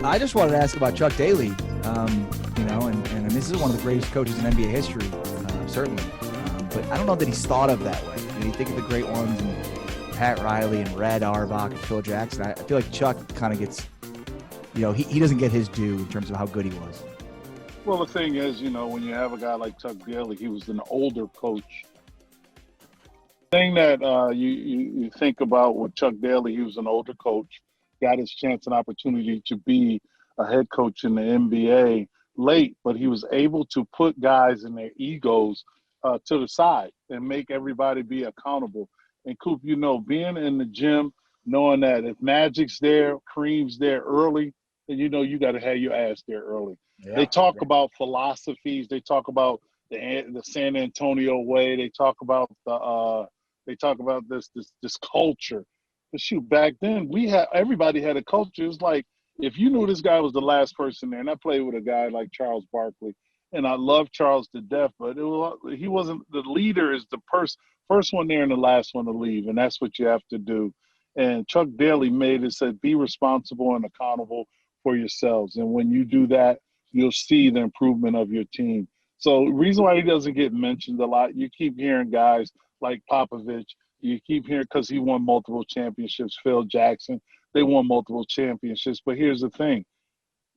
I just wanted to ask about Chuck Daly. And this is one of the greatest coaches in NBA history, certainly. But I don't know that he's thought of that way. You think of the great ones, and Pat Riley and Red Auerbach and Phil Jackson. I feel like Chuck kind of gets, he doesn't get his due in terms of how good he was. Well, the thing is, when you have a guy like Chuck Daly, he was an older coach. The thing that you think about with Chuck Daly, he was an older coach, got his chance and opportunity to be a head coach in the NBA late, but he was able to put guys and their egos to the side and make everybody be accountable. And Coop, being in the gym, knowing that if Magic's there, Kareem's there early, then you got to have your ass there early. Yeah, they talk about philosophies. They talk about the San Antonio way. They talk about this culture. But shoot, back then everybody had a culture. It was like if you knew this guy was the last person there, and I played with a guy like Charles Barkley, and I love Charles to death, but he wasn't the leader. Is the first one there and the last one to leave, and that's what you have to do. And Chuck Daly said, be responsible and accountable for yourselves. And when you do that, you'll see the improvement of your team. So the reason why he doesn't get mentioned a lot, you keep hearing guys like Popovich, you keep hearing because he won multiple championships, Phil Jackson, they won multiple championships. But here's the thing.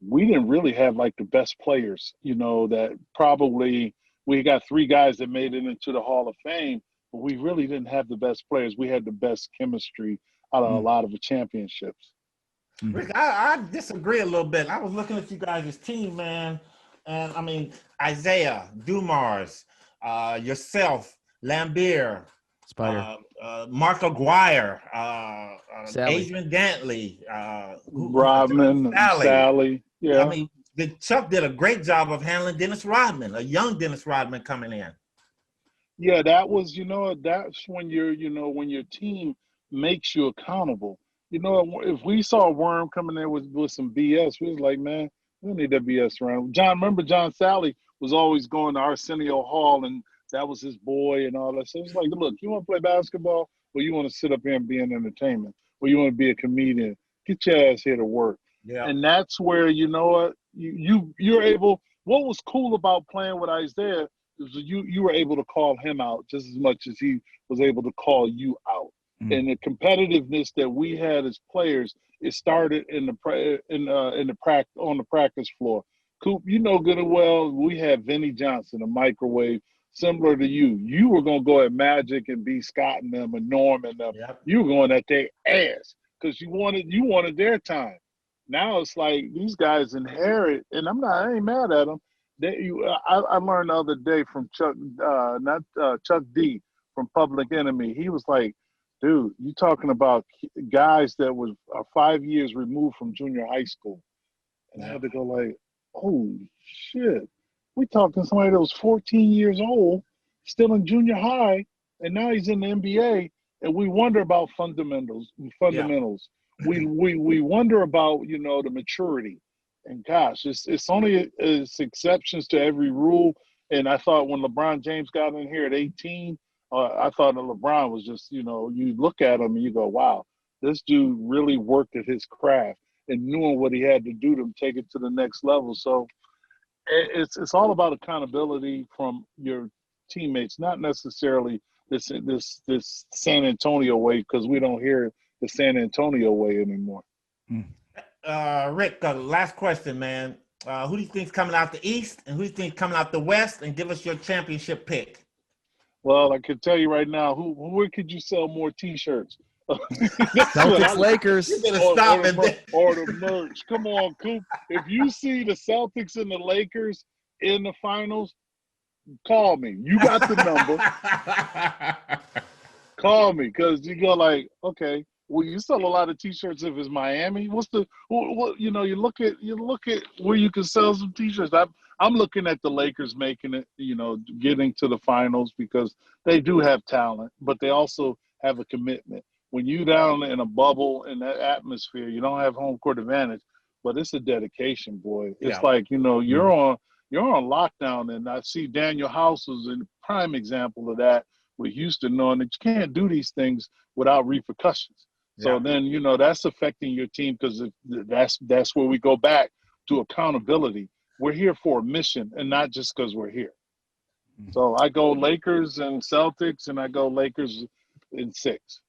We didn't really have like the best players, that probably we got 3 guys that made it into the Hall of Fame, but we really didn't have the best players. We had the best chemistry out of a lot of the championships. Rick, I disagree a little bit. I was looking at you guys' team, man. And I mean, Isaiah, Dumars, yourself, Lambeer, Spider, Mark Aguirre, Adrian Dantley, Rodman, Sally. Yeah. I mean, Chuck did a great job of handling Dennis Rodman, a young Dennis Rodman coming in. Yeah, that was, that's when when your team makes you accountable. If we saw a worm coming there with some BS, we was like, man, we don't need that BS around. Remember John Sally was always going to Arsenio Hall, and that was his boy and all that. So it's like, look, you want to play basketball, or you want to sit up here and be in entertainment, or you want to be a comedian? Get your ass here to work. Yeah. And that's where, you're able. What was cool about playing with Isaiah is you were able to call him out just as much as he was able to call you out. Mm-hmm. And the competitiveness that we had as players, it started on the practice floor. Coop, good and well, we had Vinnie Johnson, a microwave, similar to you. You were going to go at Magic and B. Scott and them and Norm and them. Yep. You were going at their ass because you wanted their time. Now it's like these guys inherit, and I ain't mad at them. I learned the other day from Chuck, Chuck D from Public Enemy. He was like, dude, you talking about guys that was 5 years removed from junior high school. And I had to go like, oh, shit. We talking somebody that was 14 years old, still in junior high, and now he's in the NBA, and we wonder about fundamentals. Yeah. We wonder about, the maturity. And gosh, it's only it's exceptions to every rule. And I thought when LeBron James got in here at 18, I thought that LeBron was just, you look at him and you go, wow, this dude really worked at his craft and knew what he had to do to take it to the next level. So it's all about accountability from your teammates, not necessarily this San Antonio way, because we don't hear the San Antonio way anymore. Rick, last question, man. Who do you think's coming out the East and who do you think's coming out the West? And give us your championship pick. Well, I can tell you right now, where could you sell more T-shirts? Celtics, Lakers. You're gonna stop or the merch. Come on, Coop. If you see the Celtics and the Lakers in the finals, call me. You got the number. Call me, because you go like, okay, well, you sell a lot of T-shirts if it's Miami. What's the what? You look at where you can sell some T-shirts. I'm looking at the Lakers making it, getting to the finals because they do have talent, but they also have a commitment. When you down in a bubble in that atmosphere, you don't have home court advantage, but it's a dedication, boy. It's like, you're on lockdown, and I see Daniel House was a prime example of that with Houston, knowing that you can't do these things without repercussions. So then, you know, that's affecting your team because that's where we go back to accountability. We're here for a mission and not just because we're here. So I go Lakers and Celtics, and I go Lakers in 6.